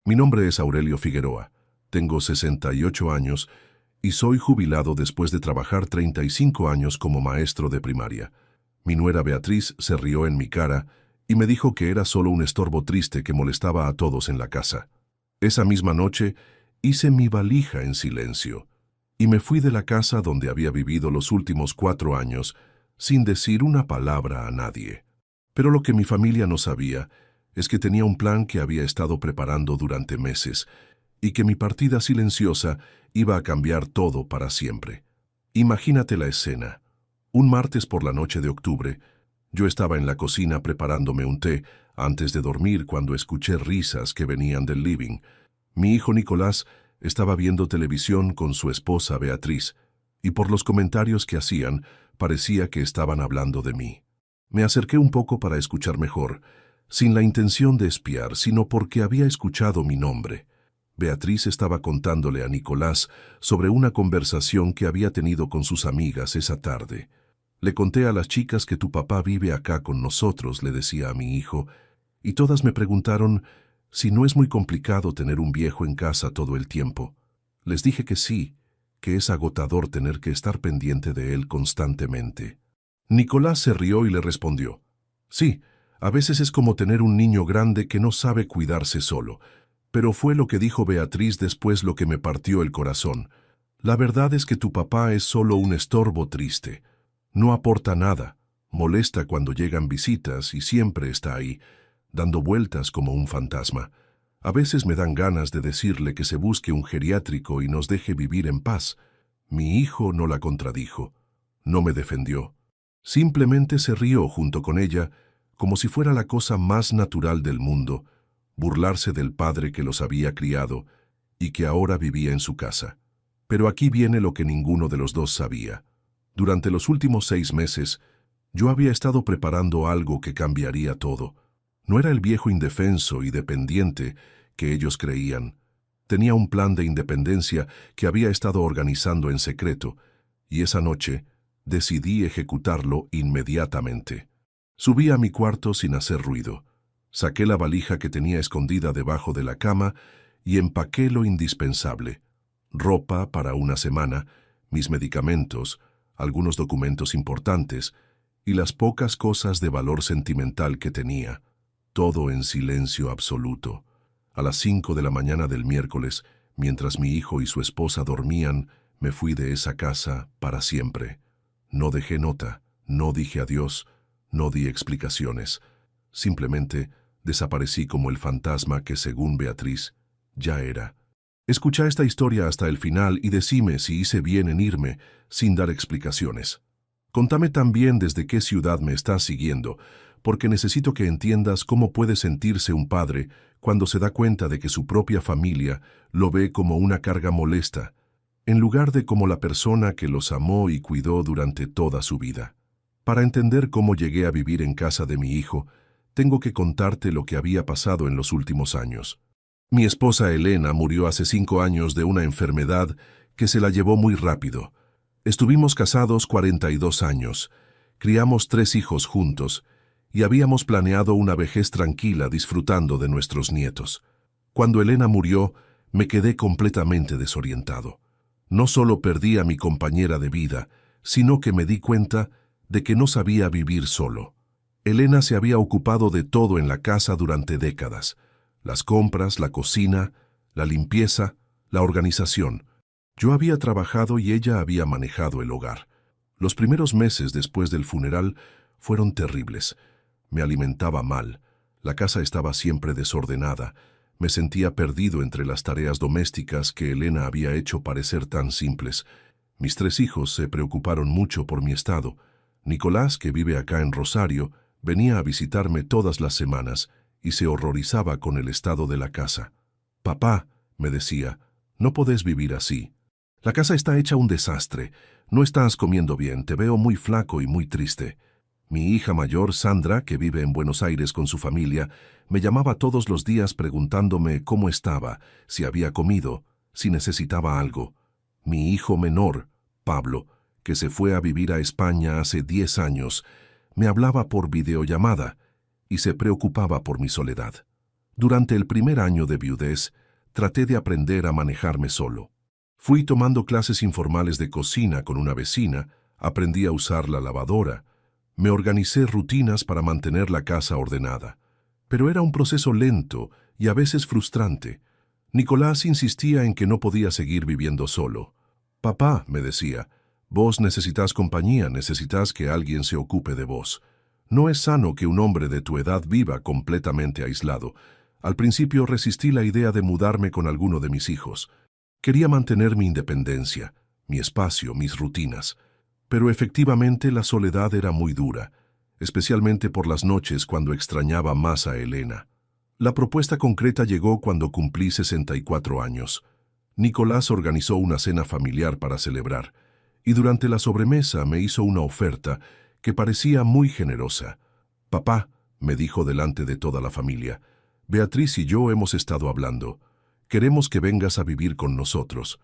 Mi nombre es Aurelio Figueroa, tengo 68 años y soy jubilado después de trabajar 35 años como maestro de primaria. Mi nuera Beatriz se rió en mi cara y me dijo que era solo un estorbo triste que molestaba a todos en la casa. Esa misma noche hice mi valija en silencio y me fui de la casa donde había vivido los últimos 4 años sin decir una palabra a nadie. Pero lo que mi familia no sabía es que tenía un plan que había estado preparando durante meses y que mi partida silenciosa iba a cambiar todo para siempre. Imagínate la escena. Un martes por la noche de octubre, yo estaba en la cocina preparándome un té antes de dormir cuando escuché risas que venían del living. Mi hijo Nicolás estaba viendo televisión con su esposa Beatriz, y por los comentarios que hacían, parecía que estaban hablando de mí. Me acerqué un poco para escuchar mejor, sin la intención de espiar, sino porque había escuchado mi nombre. Beatriz estaba contándole a Nicolás sobre una conversación que había tenido con sus amigas esa tarde. Le conté a las chicas que tu papá vive acá con nosotros, le decía a mi hijo, y todas me preguntaron si no es muy complicado tener un viejo en casa todo el tiempo. Les dije que sí, que es agotador tener que estar pendiente de él constantemente. Nicolás se rió y le respondió, sí, a veces es como tener un niño grande que no sabe cuidarse solo, pero fue lo que dijo Beatriz después lo que me partió el corazón. La verdad es que tu papá es solo un estorbo triste. No aporta nada, molesta cuando llegan visitas y siempre está ahí, dando vueltas como un fantasma. A veces me dan ganas de decirle que se busque un geriátrico y nos deje vivir en paz. Mi hijo no la contradijo, no me defendió. Simplemente se rió junto con ella, como si fuera la cosa más natural del mundo, burlarse del padre que los había criado y que ahora vivía en su casa. Pero aquí viene lo que ninguno de los dos sabía. Durante los últimos 6 meses, yo había estado preparando algo que cambiaría todo. No era el viejo indefenso y dependiente que ellos creían. Tenía un plan de independencia que había estado organizando en secreto, y esa noche decidí ejecutarlo inmediatamente. Subí a mi cuarto sin hacer ruido. Saqué la valija que tenía escondida debajo de la cama y empaqué lo indispensable: ropa para una semana, mis medicamentos, algunos documentos importantes y las pocas cosas de valor sentimental que tenía, todo en silencio absoluto. A las 5 de la mañana del miércoles, mientras mi hijo y su esposa dormían, me fui de esa casa para siempre. No dejé nota, no dije adiós, no di explicaciones. Simplemente desaparecí como el fantasma que, según Beatriz, ya era. Escucha esta historia hasta el final y decime si hice bien en irme sin dar explicaciones. Contame también desde qué ciudad me estás siguiendo, porque necesito que entiendas cómo puede sentirse un padre cuando se da cuenta de que su propia familia lo ve como una carga molesta, en lugar de como la persona que los amó y cuidó durante toda su vida. Para entender cómo llegué a vivir en casa de mi hijo, tengo que contarte lo que había pasado en los últimos años. Mi esposa Elena murió hace 5 años de una enfermedad que se la llevó muy rápido. Estuvimos casados 42 años, criamos 3 hijos juntos y habíamos planeado una vejez tranquila disfrutando de nuestros nietos. Cuando Elena murió, me quedé completamente desorientado. No solo perdí a mi compañera de vida, sino que me di cuenta de que no sabía vivir solo. Elena se había ocupado de todo en la casa durante décadas: las compras, la cocina, la limpieza, la organización. Yo había trabajado y ella había manejado el hogar. Los primeros meses después del funeral fueron terribles. Me alimentaba mal, la casa estaba siempre desordenada, me sentía perdido entre las tareas domésticas que Elena había hecho parecer tan simples. Mis 3 hijos se preocuparon mucho por mi estado. Nicolás, que vive acá en Rosario, venía a visitarme todas las semanas y se horrorizaba con el estado de la casa. «Papá», me decía, «no podés vivir así. La casa está hecha un desastre. No estás comiendo bien, te veo muy flaco y muy triste». Mi hija mayor, Sandra, que vive en Buenos Aires con su familia, me llamaba todos los días preguntándome cómo estaba, si había comido, si necesitaba algo. Mi hijo menor, Pablo, que se fue a vivir a España hace 10 años, me hablaba por videollamada y se preocupaba por mi soledad. Durante el primer año de viudez, traté de aprender a manejarme solo. Fui tomando clases informales de cocina con una vecina, aprendí a usar la lavadora, me organicé rutinas para mantener la casa ordenada. Pero era un proceso lento y a veces frustrante. Nicolás insistía en que no podía seguir viviendo solo. «Papá», me decía, «vos necesitas compañía, necesitas que alguien se ocupe de vos. No es sano que un hombre de tu edad viva completamente aislado». Al principio resistí la idea de mudarme con alguno de mis hijos. Quería mantener mi independencia, mi espacio, mis rutinas. Pero efectivamente la soledad era muy dura, especialmente por las noches cuando extrañaba más a Elena. La propuesta concreta llegó cuando cumplí 64 años. Nicolás organizó una cena familiar para celebrar, y durante la sobremesa me hizo una oferta que parecía muy generosa. «Papá», me dijo delante de toda la familia, «Beatriz y yo hemos estado hablando. Queremos que vengas a vivir con nosotros.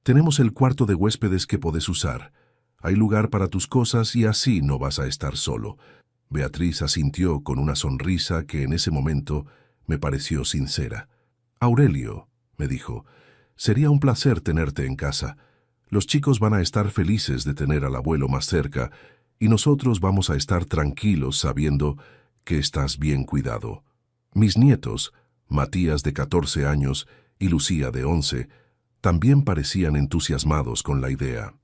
Tenemos el cuarto de huéspedes que podés usar. Hay lugar para tus cosas y así no vas a estar solo». Beatriz asintió con una sonrisa que en ese momento me pareció sincera. «Aurelio», me dijo, «sería un placer tenerte en casa. Los chicos van a estar felices de tener al abuelo más cerca y nosotros vamos a estar tranquilos sabiendo que estás bien cuidado». Mis nietos, Matías de 14 años y Lucía de 11, también parecían entusiasmados con la idea.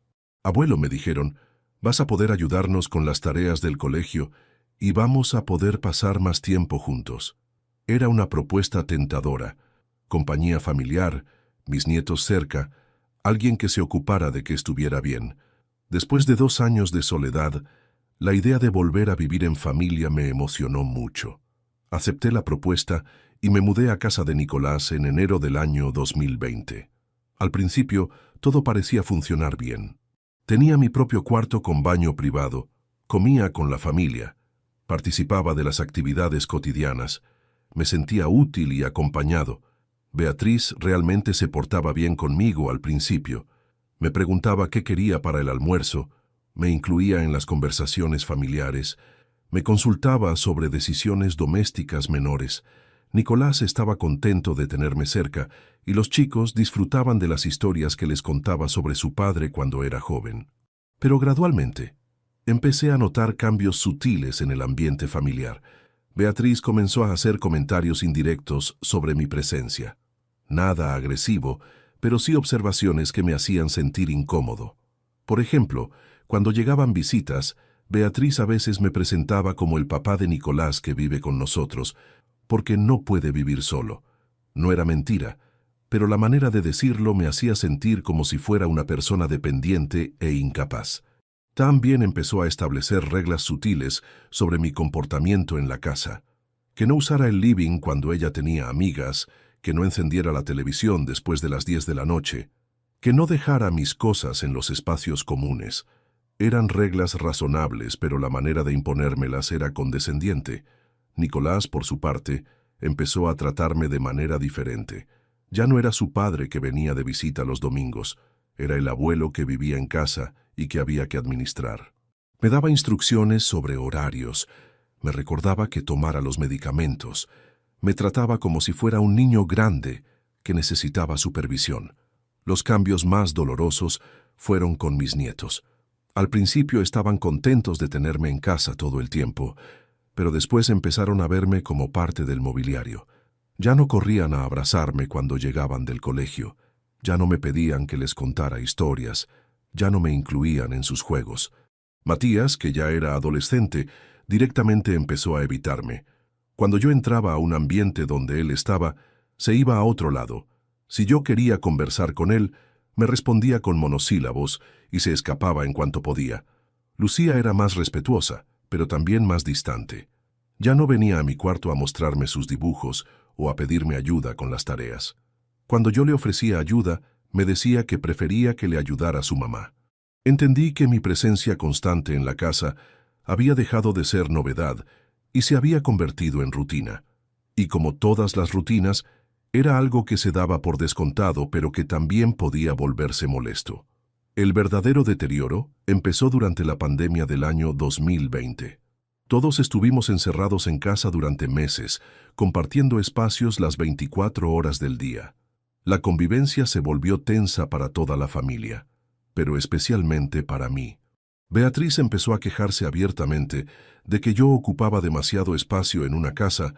«Abuelo», me dijeron, «vas a poder ayudarnos con las tareas del colegio y vamos a poder pasar más tiempo juntos». Era una propuesta tentadora. Compañía familiar, mis nietos cerca, alguien que se ocupara de que estuviera bien. Después de 2 años de soledad, la idea de volver a vivir en familia me emocionó mucho. Acepté la propuesta y me mudé a casa de Nicolás en enero del año 2020. Al principio, todo parecía funcionar bien. Tenía mi propio cuarto con baño privado, comía con la familia, participaba de las actividades cotidianas, me sentía útil y acompañado. Beatriz realmente se portaba bien conmigo al principio. Me preguntaba qué quería para el almuerzo, me incluía en las conversaciones familiares, me consultaba sobre decisiones domésticas menores. Nicolás estaba contento de tenerme cerca y los chicos disfrutaban de las historias que les contaba sobre su padre cuando era joven. Pero gradualmente, empecé a notar cambios sutiles en el ambiente familiar. Beatriz comenzó a hacer comentarios indirectos sobre mi presencia. Nada agresivo, pero sí observaciones que me hacían sentir incómodo. Por ejemplo, cuando llegaban visitas, Beatriz a veces me presentaba como el papá de Nicolás que vive con nosotros, porque no puede vivir solo. No era mentira, pero la manera de decirlo me hacía sentir como si fuera una persona dependiente e incapaz. También empezó a establecer reglas sutiles sobre mi comportamiento en la casa. Que no usara el living cuando ella tenía amigas, que no encendiera la televisión después de las 10 de la noche, que no dejara mis cosas en los espacios comunes. Eran reglas razonables, pero la manera de imponérmelas era condescendiente. Nicolás, por su parte, empezó a tratarme de manera diferente. Ya no era su padre que venía de visita los domingos, era el abuelo que vivía en casa y que había que administrar. Me daba instrucciones sobre horarios, me recordaba que tomara los medicamentos, me trataba como si fuera un niño grande que necesitaba supervisión. Los cambios más dolorosos fueron con mis nietos. Al principio estaban contentos de tenerme en casa todo el tiempo, pero después empezaron a verme como parte del mobiliario. Ya no corrían a abrazarme cuando llegaban del colegio, ya no me pedían que les contara historias, ya no me incluían en sus juegos. Matías, que ya era adolescente, directamente empezó a evitarme. Cuando yo entraba a un ambiente donde él estaba, se iba a otro lado. Si yo quería conversar con él, me respondía con monosílabos y se escapaba en cuanto podía. Lucía era más respetuosa, pero también más distante. Ya no venía a mi cuarto a mostrarme sus dibujos o a pedirme ayuda con las tareas. Cuando yo le ofrecía ayuda, me decía que prefería que le ayudara a su mamá. Entendí que mi presencia constante en la casa había dejado de ser novedad y se había convertido en rutina. Y como todas las rutinas, era algo que se daba por descontado, pero que también podía volverse molesto. El verdadero deterioro empezó durante la pandemia del año 2020. Todos estuvimos encerrados en casa durante meses, compartiendo espacios las 24 horas del día. La convivencia se volvió tensa para toda la familia, pero especialmente para mí. Beatriz empezó a quejarse abiertamente de que yo ocupaba demasiado espacio en una casa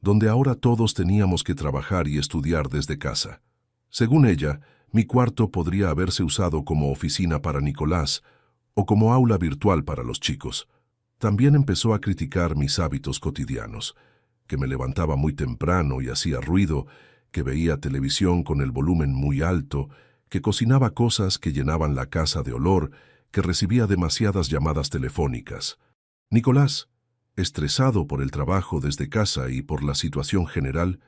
donde ahora todos teníamos que trabajar y estudiar desde casa. Según ella, mi cuarto podría haberse usado como oficina para Nicolás o como aula virtual para los chicos. También empezó a criticar mis hábitos cotidianos, que me levantaba muy temprano y hacía ruido, que veía televisión con el volumen muy alto, que cocinaba cosas que llenaban la casa de olor, que recibía demasiadas llamadas telefónicas. Nicolás, estresado por el trabajo desde casa y por la situación general,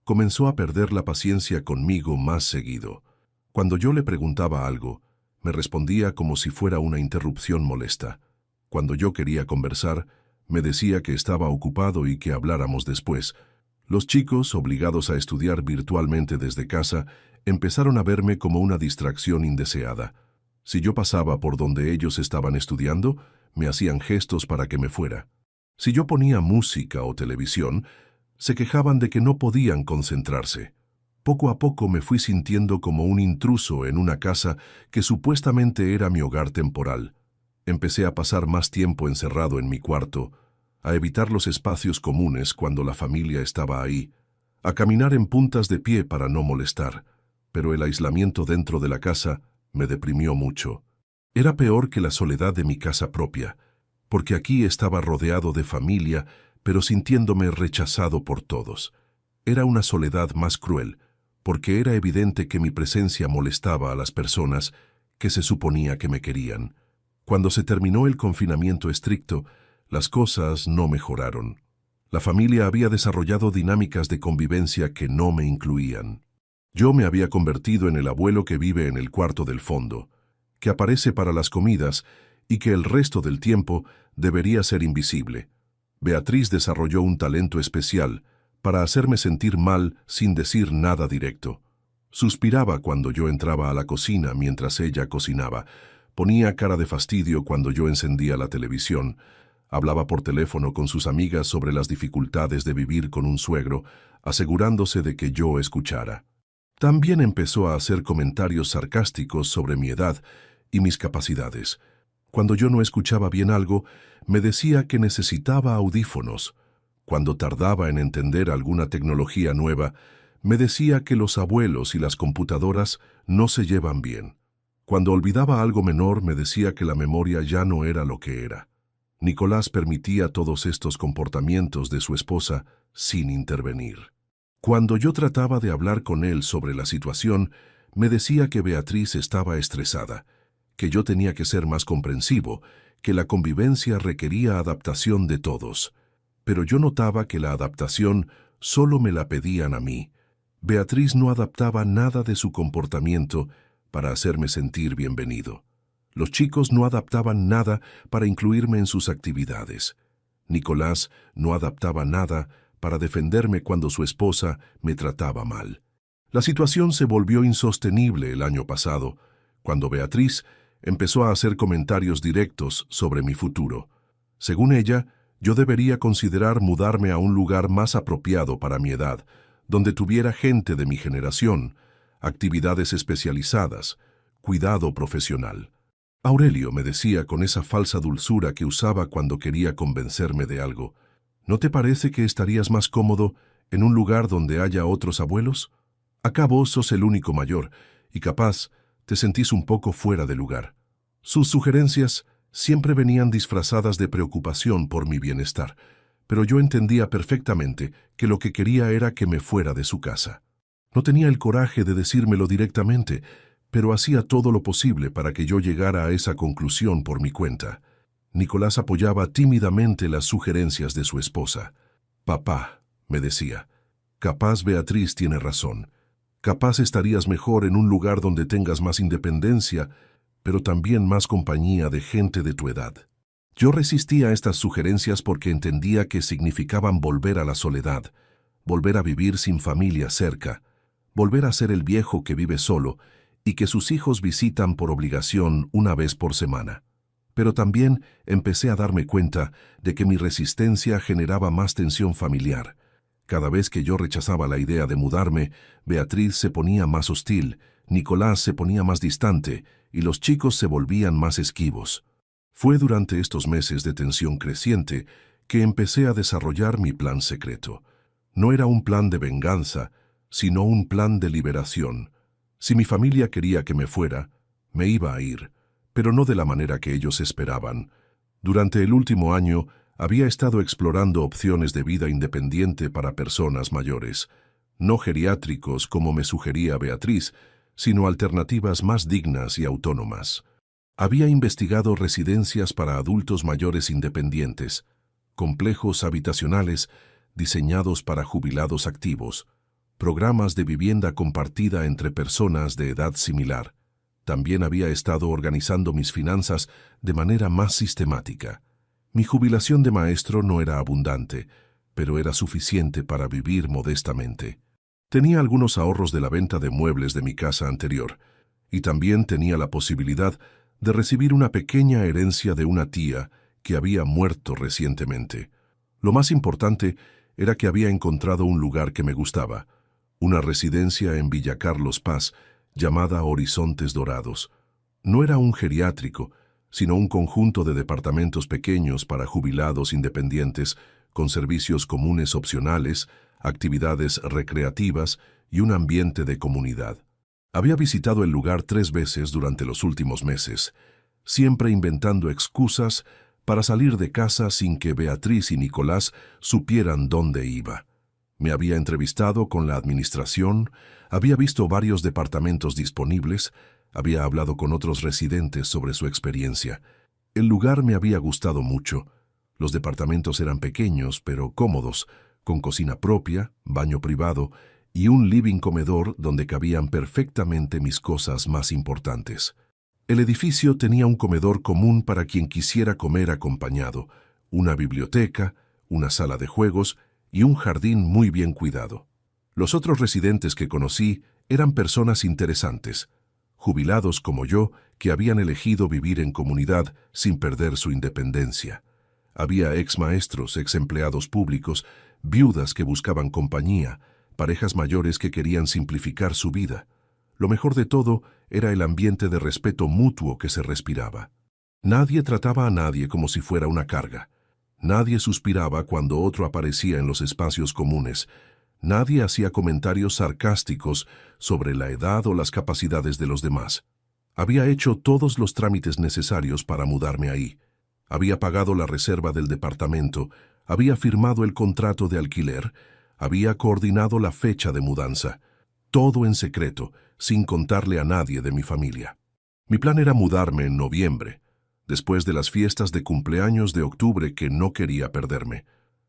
comenzó a perder la paciencia conmigo más seguido. Cuando yo le preguntaba algo, me respondía como si fuera una interrupción molesta. Cuando yo quería conversar, me decía que estaba ocupado y que habláramos después. Los chicos, obligados a estudiar virtualmente desde casa, empezaron a verme como una distracción indeseada. Si yo pasaba por donde ellos estaban estudiando, me hacían gestos para que me fuera. Si yo ponía música o televisión, se quejaban de que no podían concentrarse. Poco a poco me fui sintiendo como un intruso en una casa que supuestamente era mi hogar temporal. Empecé a pasar más tiempo encerrado en mi cuarto, a evitar los espacios comunes cuando la familia estaba ahí, a caminar en puntas de pie para no molestar, pero el aislamiento dentro de la casa me deprimió mucho. Era peor que la soledad de mi casa propia, porque aquí estaba rodeado de familia, pero sintiéndome rechazado por todos. Era una soledad más cruel, porque era evidente que mi presencia molestaba a las personas que se suponía que me querían. Cuando se terminó el confinamiento estricto, las cosas no mejoraron. La familia había desarrollado dinámicas de convivencia que no me incluían. Yo me había convertido en el abuelo que vive en el cuarto del fondo, que aparece para las comidas y que el resto del tiempo debería ser invisible. Beatriz desarrolló un talento especial para hacerme sentir mal sin decir nada directo. Suspiraba cuando yo entraba a la cocina mientras ella cocinaba. Ponía cara de fastidio cuando yo encendía la televisión. Hablaba por teléfono con sus amigas sobre las dificultades de vivir con un suegro, asegurándose de que yo escuchara. También empezó a hacer comentarios sarcásticos sobre mi edad y mis capacidades. Cuando yo no escuchaba bien algo, me decía que necesitaba audífonos. Cuando tardaba en entender alguna tecnología nueva, me decía que los abuelos y las computadoras no se llevan bien. Cuando olvidaba algo menor, me decía que la memoria ya no era lo que era. Nicolás permitía todos estos comportamientos de su esposa sin intervenir. Cuando yo trataba de hablar con él sobre la situación, me decía que Beatriz estaba estresada, que yo tenía que ser más comprensivo, que la convivencia requería adaptación de todos. Pero yo notaba que la adaptación solo me la pedían a mí. Beatriz no adaptaba nada de su comportamiento para hacerme sentir bienvenido. Los chicos no adaptaban nada para incluirme en sus actividades. Nicolás no adaptaba nada para defenderme cuando su esposa me trataba mal. La situación se volvió insostenible el año pasado, cuando Beatriz empezó a hacer comentarios directos sobre mi futuro. Según ella, yo debería considerar mudarme a un lugar más apropiado para mi edad, donde tuviera gente de mi generación, actividades especializadas, cuidado profesional. Aurelio, me decía con esa falsa dulzura que usaba cuando quería convencerme de algo, ¿no te parece que estarías más cómodo en un lugar donde haya otros abuelos? Acá vos sos el único mayor, y capaz te sentís un poco fuera de lugar. Sus sugerencias siempre venían disfrazadas de preocupación por mi bienestar, pero yo entendía perfectamente que lo que quería era que me fuera de su casa. No tenía el coraje de decírmelo directamente, pero hacía todo lo posible para que yo llegara a esa conclusión por mi cuenta. Nicolás apoyaba tímidamente las sugerencias de su esposa. «Papá», me decía, «capaz Beatriz tiene razón. Capaz estarías mejor en un lugar donde tengas más independencia, pero también más compañía de gente de tu edad». Yo resistía a estas sugerencias porque entendía que significaban volver a la soledad, volver a vivir sin familia cerca, volver a ser el viejo que vive solo y que sus hijos visitan por obligación una vez por semana. Pero también empecé a darme cuenta de que mi resistencia generaba más tensión familiar. Cada vez que yo rechazaba la idea de mudarme, Beatriz se ponía más hostil, Nicolás se ponía más distante y los chicos se volvían más esquivos. Fue durante estos meses de tensión creciente que empecé a desarrollar mi plan secreto. No era un plan de venganza, sino un plan de liberación. Si mi familia quería que me fuera, me iba a ir, pero no de la manera que ellos esperaban. Durante el último año, había estado explorando opciones de vida independiente para personas mayores, no geriátricos como me sugería Beatriz, sino alternativas más dignas y autónomas. Había investigado residencias para adultos mayores independientes, complejos habitacionales diseñados para jubilados activos, programas de vivienda compartida entre personas de edad similar. También había estado organizando mis finanzas de manera más sistemática. Mi jubilación de maestro no era abundante, pero era suficiente para vivir modestamente. Tenía algunos ahorros de la venta de muebles de mi casa anterior, y también tenía la posibilidad de recibir una pequeña herencia de una tía que había muerto recientemente. Lo más importante era que había encontrado un lugar que me gustaba, una residencia en Villa Carlos Paz, llamada Horizontes Dorados. No era un geriátrico, sino un conjunto de departamentos pequeños para jubilados independientes, con servicios comunes opcionales, actividades recreativas y un ambiente de comunidad. Había visitado el lugar 3 veces durante los últimos meses, siempre inventando excusas para salir de casa sin que Beatriz y Nicolás supieran dónde iba. Me había entrevistado con la administración, había visto varios departamentos disponibles, había hablado con otros residentes sobre su experiencia. El lugar me había gustado mucho. Los departamentos eran pequeños, pero cómodos, con cocina propia, baño privado y un living comedor donde cabían perfectamente mis cosas más importantes. El edificio tenía un comedor común para quien quisiera comer acompañado, una biblioteca, una sala de juegos y un jardín muy bien cuidado. Los otros residentes que conocí eran personas interesantes, jubilados como yo que habían elegido vivir en comunidad sin perder su independencia. Había ex maestros, ex empleados públicos, viudas que buscaban compañía, parejas mayores que querían simplificar su vida. Lo mejor de todo era el ambiente de respeto mutuo que se respiraba. Nadie trataba a nadie como si fuera una carga. Nadie suspiraba cuando otro aparecía en los espacios comunes. Nadie hacía comentarios sarcásticos sobre la edad o las capacidades de los demás. Había hecho todos los trámites necesarios para mudarme ahí. Había pagado la reserva del departamento, había firmado el contrato de alquiler, había coordinado la fecha de mudanza. Todo en secreto, sin contarle a nadie de mi familia. Mi plan era mudarme en noviembre, después de las fiestas de cumpleaños de octubre que no quería perderme.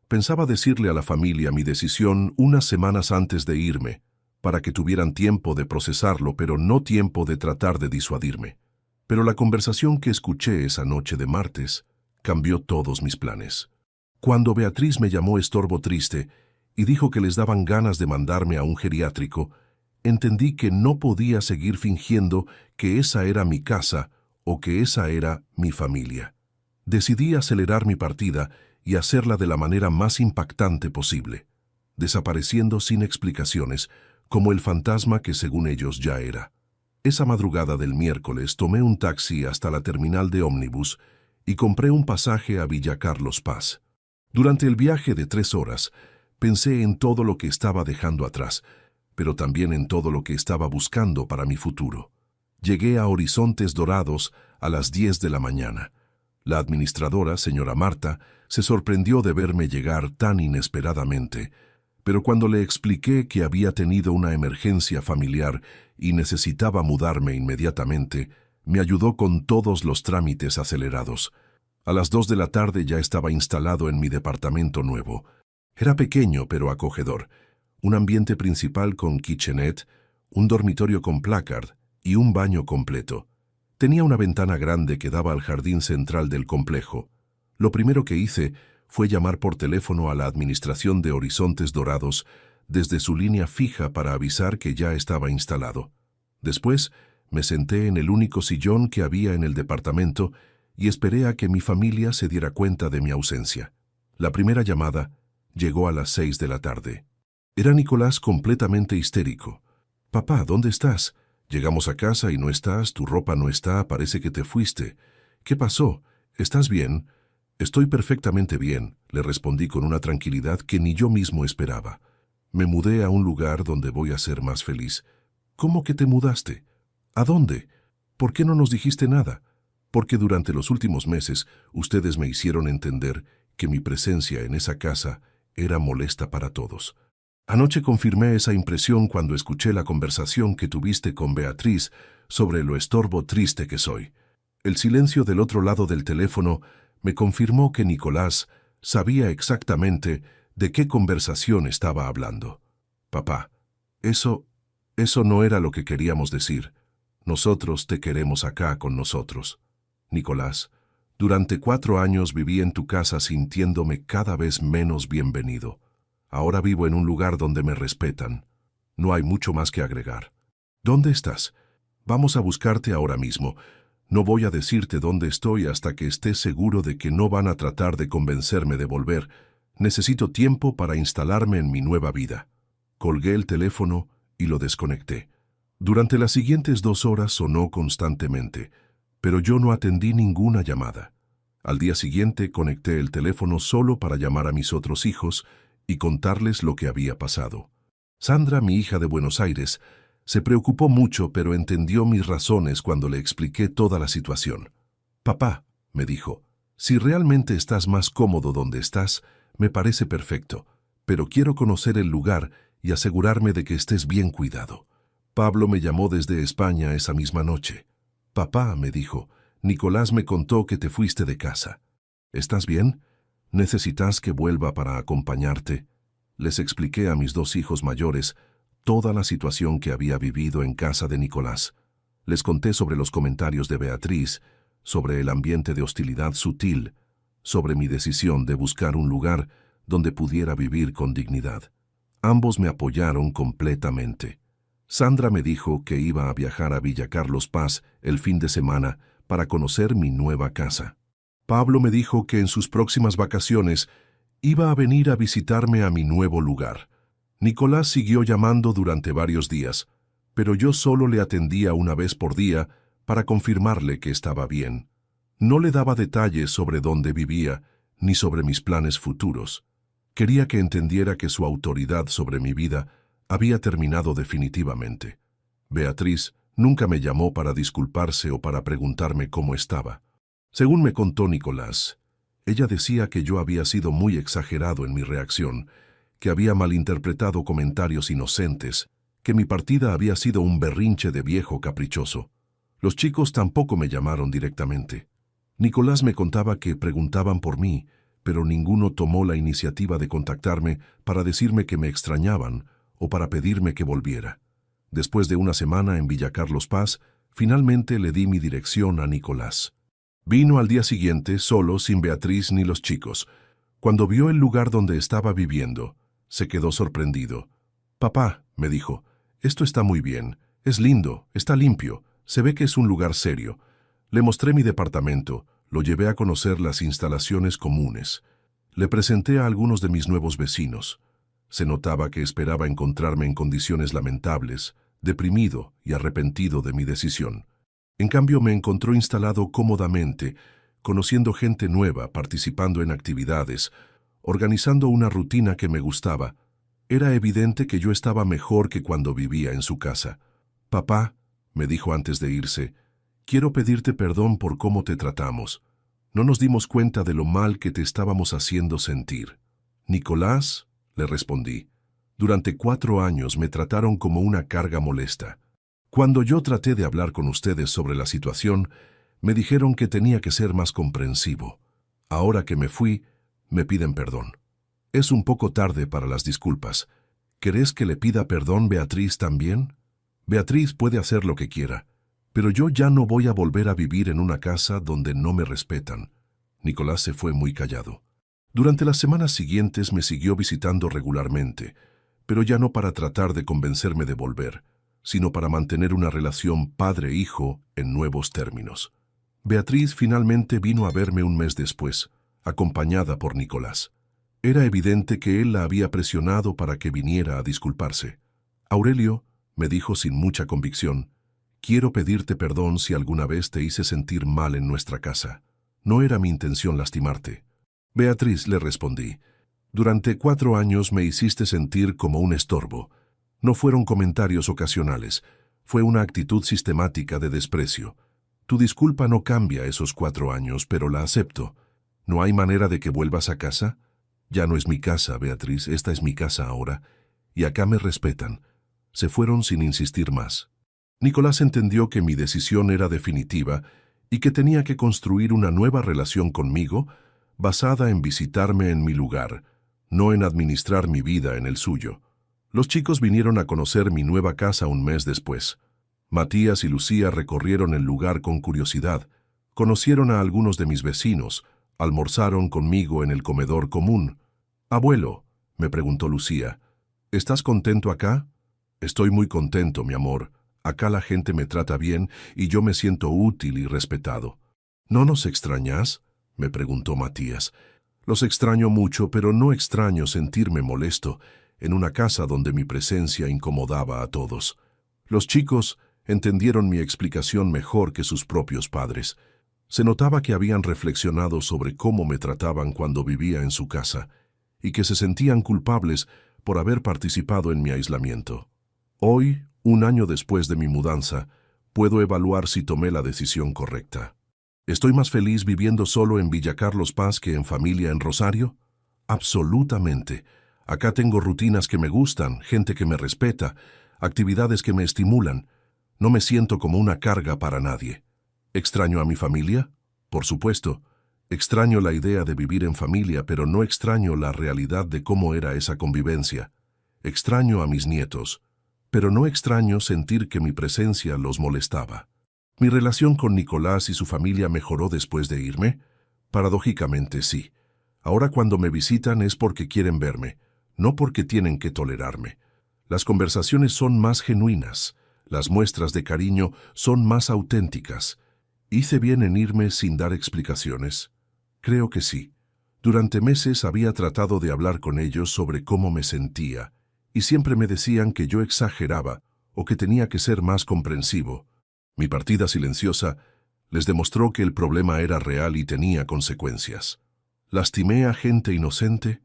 Pensaba decirle a la familia mi decisión unas semanas antes de irme, para que tuvieran tiempo de procesarlo, pero no tiempo de tratar de disuadirme. Pero la conversación que escuché esa noche de martes cambió todos mis planes. Cuando Beatriz me llamó estorbo triste y dijo que les daban ganas de mandarme a un geriátrico, entendí que no podía seguir fingiendo que esa era mi casa o que esa era mi familia. Decidí acelerar mi partida y hacerla de la manera más impactante posible, desapareciendo sin explicaciones, como el fantasma que según ellos ya era. Esa madrugada del miércoles tomé un taxi hasta la terminal de ómnibus y compré un pasaje a Villa Carlos Paz. Durante el viaje de 3 horas, pensé en todo lo que estaba dejando atrás, pero también en todo lo que estaba buscando para mi futuro. Llegué a Horizontes Dorados a las 10 de la mañana. La administradora, señora Marta, se sorprendió de verme llegar tan inesperadamente, pero cuando le expliqué que había tenido una emergencia familiar y necesitaba mudarme inmediatamente, me ayudó con todos los trámites acelerados. A las 2 de la tarde ya estaba instalado en mi departamento nuevo. Era pequeño pero acogedor, un ambiente principal con kitchenette, un dormitorio con placard y un baño completo. Tenía una ventana grande que daba al jardín central del complejo. Lo primero que hice fue llamar por teléfono a la administración de Horizontes Dorados desde su línea fija para avisar que ya estaba instalado. Después, me senté en el único sillón que había en el departamento y esperé a que mi familia se diera cuenta de mi ausencia. La primera llamada llegó a las 6 de la tarde. Era Nicolás completamente histérico. «Papá, ¿dónde estás? Llegamos a casa y no estás, tu ropa no está, parece que te fuiste. ¿Qué pasó? ¿Estás bien?» «Estoy perfectamente bien», le respondí con una tranquilidad que ni yo mismo esperaba. «Me mudé a un lugar donde voy a ser más feliz». «¿Cómo que te mudaste? ¿A dónde? ¿Por qué no nos dijiste nada?» «Porque durante los últimos meses ustedes me hicieron entender que mi presencia en esa casa era molesta para todos. Anoche confirmé esa impresión cuando escuché la conversación que tuviste con Beatriz sobre lo estorbo triste que soy». El silencio del otro lado del teléfono me confirmó que Nicolás sabía exactamente de qué conversación estaba hablando. «Papá, eso no era lo que queríamos decir. Nosotros te queremos acá con nosotros. Nicolás, durante 4 años viví en tu casa sintiéndome cada vez menos bienvenido. Ahora vivo en un lugar donde me respetan. No hay mucho más que agregar. ¿Dónde estás? Vamos a buscarte ahora mismo. No voy a decirte dónde estoy hasta que estés seguro de que no van a tratar de convencerme de volver. Necesito tiempo para instalarme en mi nueva vida». Colgué el teléfono y lo desconecté. Durante las siguientes 2 horas sonó constantemente, pero yo no atendí ninguna llamada. Al día siguiente conecté el teléfono solo para llamar a mis otros hijos y contarles lo que había pasado. Sandra, mi hija de Buenos Aires, se preocupó mucho, pero entendió mis razones cuando le expliqué toda la situación. «Papá», me dijo, «si realmente estás más cómodo donde estás, me parece perfecto, pero quiero conocer el lugar y asegurarme de que estés bien cuidado». Pablo me llamó desde España esa misma noche. «Papá», me dijo, «Nicolás me contó que te fuiste de casa. ¿Estás bien? ¿Necesitas que vuelva para acompañarte?» Les expliqué a mis 2 hijos mayores toda la situación que había vivido en casa de Nicolás. Les conté sobre los comentarios de Beatriz, sobre el ambiente de hostilidad sutil, sobre mi decisión de buscar un lugar donde pudiera vivir con dignidad. Ambos me apoyaron completamente. Sandra me dijo que iba a viajar a Villa Carlos Paz el fin de semana para conocer mi nueva casa. Pablo me dijo que en sus próximas vacaciones iba a venir a visitarme a mi nuevo lugar. Nicolás siguió llamando durante varios días, pero yo solo le atendía una vez por día para confirmarle que estaba bien. No le daba detalles sobre dónde vivía ni sobre mis planes futuros. Quería que entendiera que su autoridad sobre mi vida había terminado definitivamente. Beatriz nunca me llamó para disculparse o para preguntarme cómo estaba. Según me contó Nicolás, ella decía que yo había sido muy exagerado en mi reacción, que había malinterpretado comentarios inocentes, que mi partida había sido un berrinche de viejo caprichoso. Los chicos tampoco me llamaron directamente. Nicolás me contaba que preguntaban por mí, pero ninguno tomó la iniciativa de contactarme para decirme que me extrañaban o para pedirme que volviera. Después de una semana en Villa Carlos Paz, finalmente le di mi dirección a Nicolás. Vino al día siguiente solo, sin Beatriz ni los chicos. Cuando vio el lugar donde estaba viviendo, se quedó sorprendido. «Papá», me dijo, «esto está muy bien, es lindo, está limpio, se ve que es un lugar serio». Le mostré mi departamento, lo llevé a conocer las instalaciones comunes. Le presenté a algunos de mis nuevos vecinos. Se notaba que esperaba encontrarme en condiciones lamentables, deprimido y arrepentido de mi decisión. En cambio, me encontró instalado cómodamente, conociendo gente nueva, participando en actividades, organizando una rutina que me gustaba. Era evidente que yo estaba mejor que cuando vivía en su casa. «Papá», me dijo antes de irse, «quiero pedirte perdón por cómo te tratamos. No nos dimos cuenta de lo mal que te estábamos haciendo sentir». «Nicolás», le respondí, «durante 4 años me trataron como una carga molesta. Cuando yo traté de hablar con ustedes sobre la situación, me dijeron que tenía que ser más comprensivo. Ahora que me fui, me piden perdón. Es un poco tarde para las disculpas. ¿Querés que le pida perdón Beatriz también? Beatriz puede hacer lo que quiera, pero yo ya no voy a volver a vivir en una casa donde no me respetan». Nicolás se fue muy callado. Durante las semanas siguientes me siguió visitando regularmente, pero ya no para tratar de convencerme de volver, sino para mantener una relación padre-hijo en nuevos términos. Beatriz finalmente vino a verme un mes después, acompañada por Nicolás. Era evidente que él la había presionado para que viniera a disculparse. Aurelio, me dijo sin mucha convicción, quiero pedirte perdón si alguna vez te hice sentir mal en nuestra casa. No era mi intención lastimarte. Beatriz, le respondí, durante 4 años me hiciste sentir como un estorbo. No fueron comentarios ocasionales, fue una actitud sistemática de desprecio. Tu disculpa no cambia esos 4 años, pero la acepto. ¿No hay manera de que vuelvas a casa? Ya no es mi casa, Beatriz, esta es mi casa ahora, y acá me respetan. Se fueron sin insistir más. Nicolás entendió que mi decisión era definitiva y que tenía que construir una nueva relación conmigo basada en visitarme en mi lugar, no en administrar mi vida en el suyo. Los chicos vinieron a conocer mi nueva casa un mes después. Matías y Lucía recorrieron el lugar con curiosidad, conocieron a algunos de mis vecinos, almorzaron conmigo en el comedor común. «Abuelo», me preguntó Lucía, «¿estás contento acá?» «Estoy muy contento, mi amor. Acá la gente me trata bien y yo me siento útil y respetado». «¿No nos extrañas?», me preguntó Matías. «Los extraño mucho, pero no extraño sentirme molesto en una casa donde mi presencia incomodaba a todos». Los chicos entendieron mi explicación mejor que sus propios padres. Se notaba que habían reflexionado sobre cómo me trataban cuando vivía en su casa y que se sentían culpables por haber participado en mi aislamiento. Hoy, 1 año después de mi mudanza, puedo evaluar si tomé la decisión correcta. ¿Estoy más feliz viviendo solo en Villa Carlos Paz que en familia en Rosario? Absolutamente. Acá tengo rutinas que me gustan, gente que me respeta, actividades que me estimulan. No me siento como una carga para nadie. ¿Extraño a mi familia? Por supuesto. Extraño la idea de vivir en familia, pero no extraño la realidad de cómo era esa convivencia. Extraño a mis nietos, pero no extraño sentir que mi presencia los molestaba. ¿Mi relación con Nicolás y su familia mejoró después de irme? Paradójicamente sí. Ahora cuando me visitan es porque quieren verme, no porque tienen que tolerarme. Las conversaciones son más genuinas, las muestras de cariño son más auténticas. ¿Hice bien en irme sin dar explicaciones? Creo que sí. Durante meses había tratado de hablar con ellos sobre cómo me sentía, y siempre me decían que yo exageraba o que tenía que ser más comprensivo. Mi partida silenciosa les demostró que el problema era real y tenía consecuencias. ¿Lastimé a gente inocente?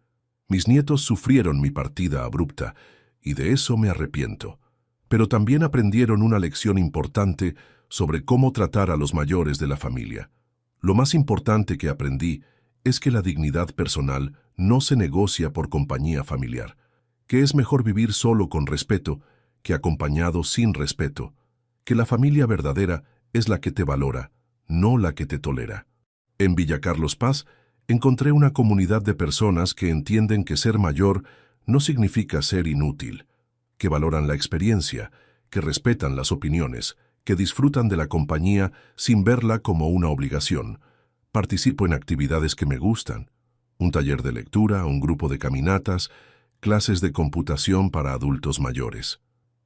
Mis nietos sufrieron mi partida abrupta, y de eso me arrepiento. Pero también aprendieron una lección importante sobre cómo tratar a los mayores de la familia. Lo más importante que aprendí es que la dignidad personal no se negocia por compañía familiar, que es mejor vivir solo con respeto que acompañado sin respeto, que la familia verdadera es la que te valora, no la que te tolera. En Villa Carlos Paz encontré una comunidad de personas que entienden que ser mayor no significa ser inútil, que valoran la experiencia, que respetan las opiniones, que disfrutan de la compañía sin verla como una obligación. Participo en actividades que me gustan, un taller de lectura, un grupo de caminatas, clases de computación para adultos mayores.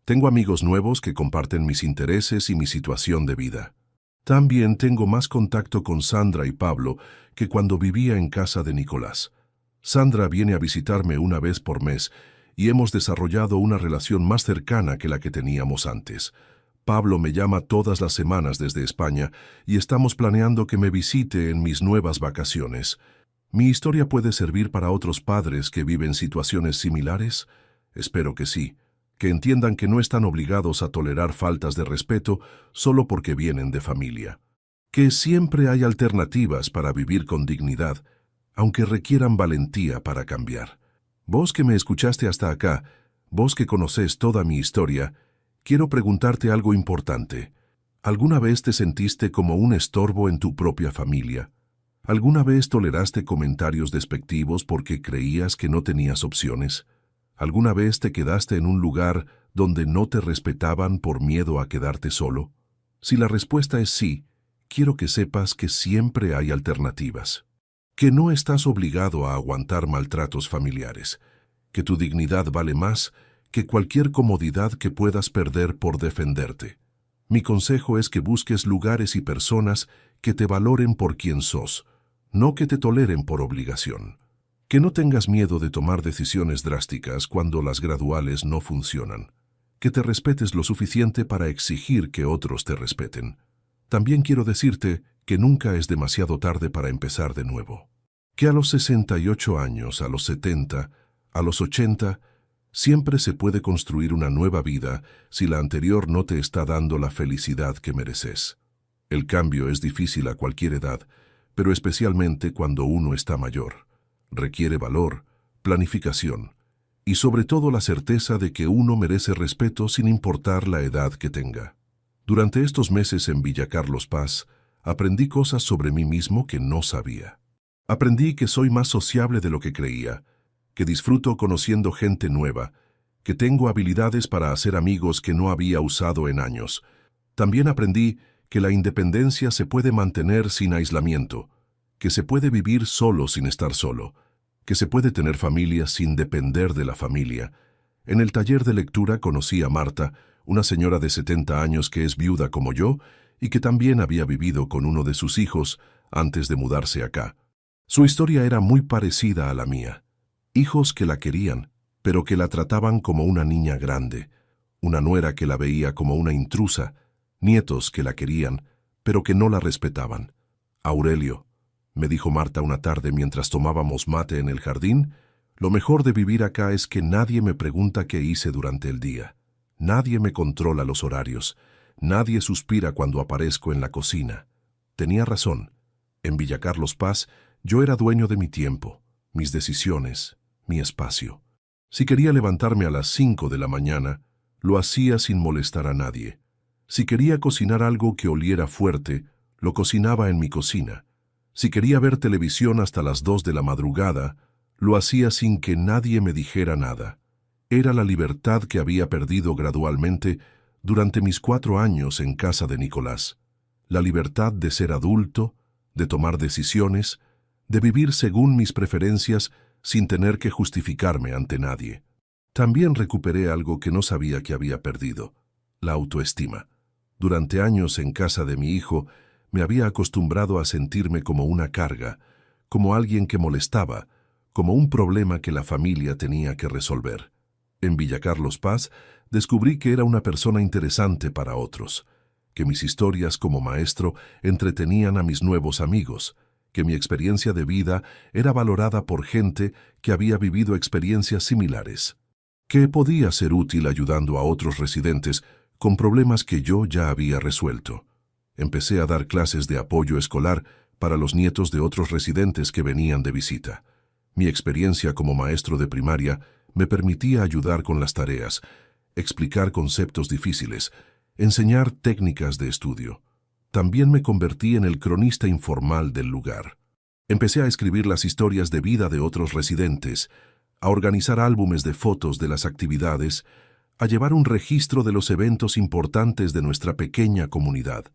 Tengo amigos nuevos que comparten mis intereses y mi situación de vida. También tengo más contacto con Sandra y Pablo que cuando vivía en casa de Nicolás. Sandra viene a visitarme una vez por mes y hemos desarrollado una relación más cercana que la que teníamos antes. Pablo me llama todas las semanas desde España y estamos planeando que me visite en mis nuevas vacaciones. ¿Mi historia puede servir para otros padres que viven situaciones similares? Espero que sí, que entiendan que no están obligados a tolerar faltas de respeto solo porque vienen de familia. Que siempre hay alternativas para vivir con dignidad, aunque requieran valentía para cambiar. Vos que me escuchaste hasta acá, vos que conocés toda mi historia, quiero preguntarte algo importante. ¿Alguna vez te sentiste como un estorbo en tu propia familia? ¿Alguna vez toleraste comentarios despectivos porque creías que no tenías opciones? ¿Alguna vez te quedaste en un lugar donde no te respetaban por miedo a quedarte solo? Si la respuesta es sí, quiero que sepas que siempre hay alternativas. Que no estás obligado a aguantar maltratos familiares. Que tu dignidad vale más que cualquier comodidad que puedas perder por defenderte. Mi consejo es que busques lugares y personas que te valoren por quien sos, no que te toleren por obligación. Que no tengas miedo de tomar decisiones drásticas cuando las graduales no funcionan. Que te respetes lo suficiente para exigir que otros te respeten. También quiero decirte que nunca es demasiado tarde para empezar de nuevo. Que a los 68 años, a los 70, a los 80, siempre se puede construir una nueva vida si la anterior no te está dando la felicidad que mereces. El cambio es difícil a cualquier edad, pero especialmente cuando uno está mayor. Requiere valor, planificación y sobre todo la certeza de que uno merece respeto sin importar la edad que tenga. Durante estos meses en Villa Carlos Paz, aprendí cosas sobre mí mismo que no sabía. Aprendí que soy más sociable de lo que creía, que disfruto conociendo gente nueva, que tengo habilidades para hacer amigos que no había usado en años. También aprendí que la independencia se puede mantener sin aislamiento, que se puede vivir solo sin estar solo, que se puede tener familia sin depender de la familia. En el taller de lectura conocí a Marta, una señora de 70 años que es viuda como yo y que también había vivido con uno de sus hijos antes de mudarse acá. Su historia era muy parecida a la mía. Hijos que la querían, pero que la trataban como una niña grande, una nuera que la veía como una intrusa, nietos que la querían, pero que no la respetaban. Aurelio, me dijo Marta una tarde mientras tomábamos mate en el jardín, lo mejor de vivir acá es que nadie me pregunta qué hice durante el día. Nadie me controla los horarios. Nadie suspira cuando aparezco en la cocina. Tenía razón. En Villa Carlos Paz, yo era dueño de mi tiempo, mis decisiones, mi espacio. Si quería levantarme a las 5 de la mañana, lo hacía sin molestar a nadie. Si quería cocinar algo que oliera fuerte, lo cocinaba en mi cocina. Si quería ver televisión hasta las 2 de la madrugada, lo hacía sin que nadie me dijera nada. Era la libertad que había perdido gradualmente durante mis 4 años en casa de Nicolás. La libertad de ser adulto, de tomar decisiones, de vivir según mis preferencias sin tener que justificarme ante nadie. También recuperé algo que no sabía que había perdido, la autoestima. Durante años en casa de mi hijo, me había acostumbrado a sentirme como una carga, como alguien que molestaba, como un problema que la familia tenía que resolver. En Villa Carlos Paz descubrí que era una persona interesante para otros, que mis historias como maestro entretenían a mis nuevos amigos, que mi experiencia de vida era valorada por gente que había vivido experiencias similares, que podía ser útil ayudando a otros residentes con problemas que yo ya había resuelto. Empecé a dar clases de apoyo escolar para los nietos de otros residentes que venían de visita. Mi experiencia como maestro de primaria me permitía ayudar con las tareas, explicar conceptos difíciles, enseñar técnicas de estudio. También me convertí en el cronista informal del lugar. Empecé a escribir las historias de vida de otros residentes, a organizar álbumes de fotos de las actividades, a llevar un registro de los eventos importantes de nuestra pequeña comunidad.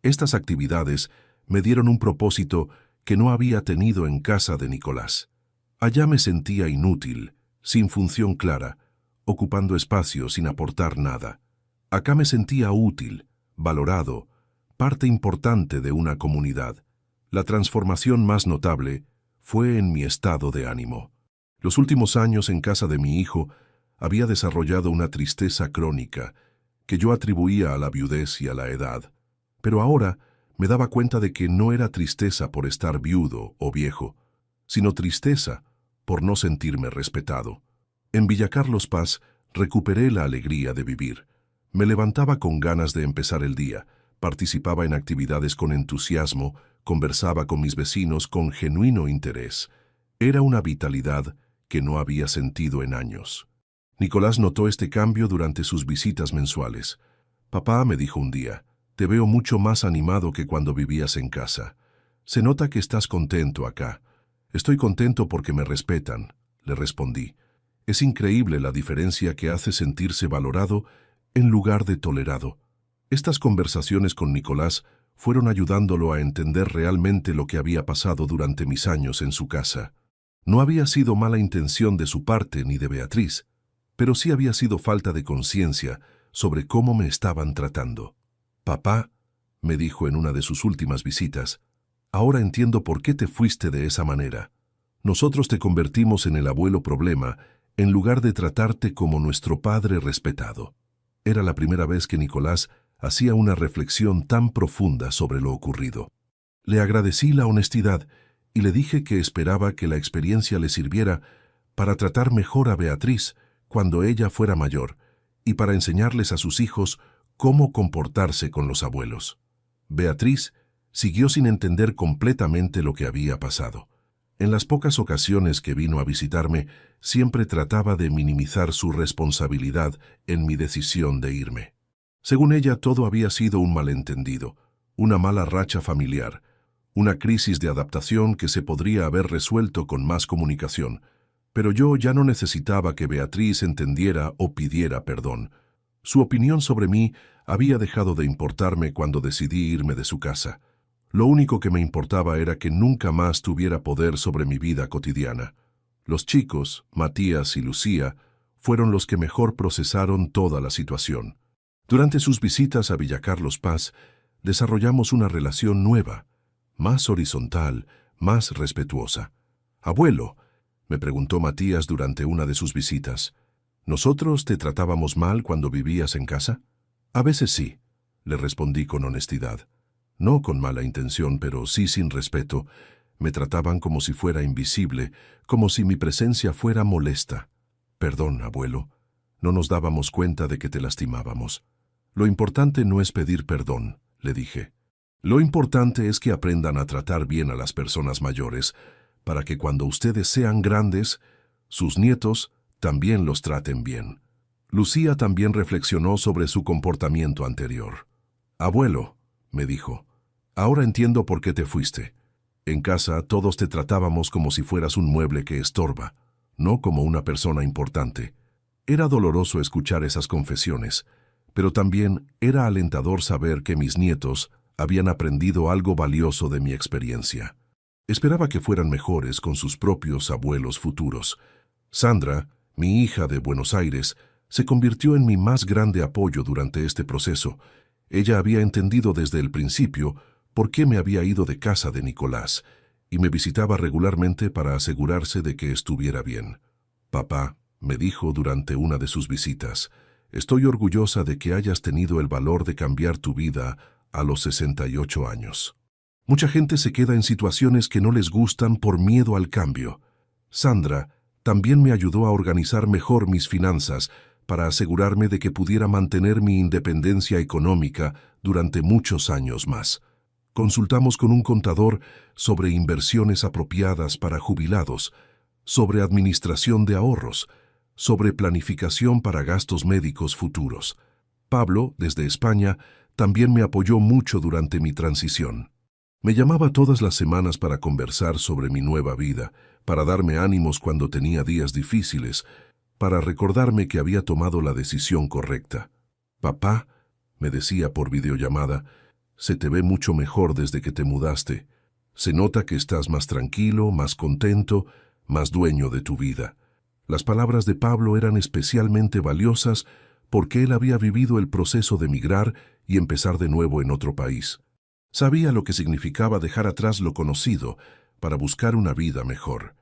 Estas actividades me dieron un propósito que no había tenido en casa de Nicolás. Allá me sentía inútil, sin función clara, ocupando espacio sin aportar nada. Acá me sentía útil, valorado, parte importante de una comunidad. La transformación más notable fue en mi estado de ánimo. Los últimos años en casa de mi hijo había desarrollado una tristeza crónica que yo atribuía a la viudez y a la edad. Pero ahora me daba cuenta de que no era tristeza por estar viudo o viejo, sino tristeza por no sentirme respetado. En Villa Carlos Paz recuperé la alegría de vivir. Me levantaba con ganas de empezar el día, participaba en actividades con entusiasmo, conversaba con mis vecinos con genuino interés. Era una vitalidad que no había sentido en años. Nicolás notó este cambio durante sus visitas mensuales. «Papá», me dijo un día, «te veo mucho más animado que cuando vivías en casa. Se nota que estás contento acá». «Estoy contento porque me respetan», le respondí. «Es increíble la diferencia que hace sentirse valorado en lugar de tolerado». Estas conversaciones con Nicolás fueron ayudándolo a entender realmente lo que había pasado durante mis años en su casa. No había sido mala intención de su parte ni de Beatriz, pero sí había sido falta de conciencia sobre cómo me estaban tratando. Papá, me dijo en una de sus últimas visitas, ahora entiendo por qué te fuiste de esa manera. Nosotros te convertimos en el abuelo problema en lugar de tratarte como nuestro padre respetado. Era la primera vez que Nicolás hacía una reflexión tan profunda sobre lo ocurrido. Le agradecí la honestidad y le dije que esperaba que la experiencia le sirviera para tratar mejor a Beatriz cuando ella fuera mayor y para enseñarles a sus hijos cómo comportarse con los abuelos. Beatriz siguió sin entender completamente lo que había pasado. En las pocas ocasiones que vino a visitarme, siempre trataba de minimizar su responsabilidad en mi decisión de irme. Según ella, todo había sido un malentendido, una mala racha familiar, una crisis de adaptación que se podría haber resuelto con más comunicación. Pero yo ya no necesitaba que Beatriz entendiera o pidiera perdón. Su opinión sobre mí había dejado de importarme cuando decidí irme de su casa. Lo único que me importaba era que nunca más tuviera poder sobre mi vida cotidiana. Los chicos, Matías y Lucía, fueron los que mejor procesaron toda la situación. Durante sus visitas a Villa Carlos Paz, desarrollamos una relación nueva, más horizontal, más respetuosa. «Abuelo», me preguntó Matías durante una de sus visitas, ¿nosotros te tratábamos mal cuando vivías en casa? A veces sí, le respondí con honestidad. No con mala intención, pero sí sin respeto. Me trataban como si fuera invisible, como si mi presencia fuera molesta. Perdón, abuelo. No nos dábamos cuenta de que te lastimábamos. Lo importante no es pedir perdón, le dije. Lo importante es que aprendan a tratar bien a las personas mayores, para que cuando ustedes sean grandes, sus nietos también los traten bien. Lucía también reflexionó sobre su comportamiento anterior. Abuelo, me dijo, ahora entiendo por qué te fuiste. En casa todos te tratábamos como si fueras un mueble que estorba, no como una persona importante. Era doloroso escuchar esas confesiones, pero también era alentador saber que mis nietos habían aprendido algo valioso de mi experiencia. Esperaba que fueran mejores con sus propios abuelos futuros. Sandra, mi hija de Buenos Aires, se convirtió en mi más grande apoyo durante este proceso. Ella había entendido desde el principio por qué me había ido de casa de Nicolás y me visitaba regularmente para asegurarse de que estuviera bien. Papá, me dijo durante una de sus visitas, estoy orgullosa de que hayas tenido el valor de cambiar tu vida a los 68 años. Mucha gente se queda en situaciones que no les gustan por miedo al cambio. Sandra también me ayudó a organizar mejor mis finanzas para asegurarme de que pudiera mantener mi independencia económica durante muchos años más. Consultamos con un contador sobre inversiones apropiadas para jubilados, sobre administración de ahorros, sobre planificación para gastos médicos futuros. Pablo, desde España, también me apoyó mucho durante mi transición. Me llamaba todas las semanas para conversar sobre mi nueva vida, para darme ánimos cuando tenía días difíciles, para recordarme que había tomado la decisión correcta. Papá, me decía por videollamada, se te ve mucho mejor desde que te mudaste. Se nota que estás más tranquilo, más contento, más dueño de tu vida. Las palabras de Pablo eran especialmente valiosas porque él había vivido el proceso de emigrar y empezar de nuevo en otro país. Sabía lo que significaba dejar atrás lo conocido para buscar una vida mejor.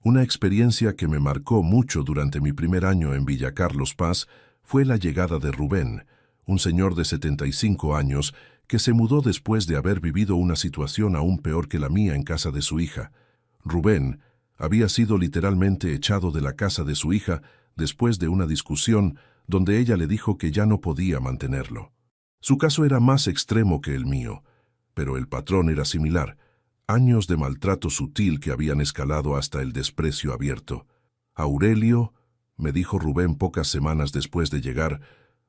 Una experiencia que me marcó mucho durante mi primer año en Villa Carlos Paz fue la llegada de Rubén, un señor de 75 años que se mudó después de haber vivido una situación aún peor que la mía en casa de su hija. Rubén había sido literalmente echado de la casa de su hija después de una discusión donde ella le dijo que ya no podía mantenerlo. Su caso era más extremo que el mío, pero el patrón era similar. Años de maltrato sutil que habían escalado hasta el desprecio abierto. Aurelio, me dijo Rubén pocas semanas después de llegar,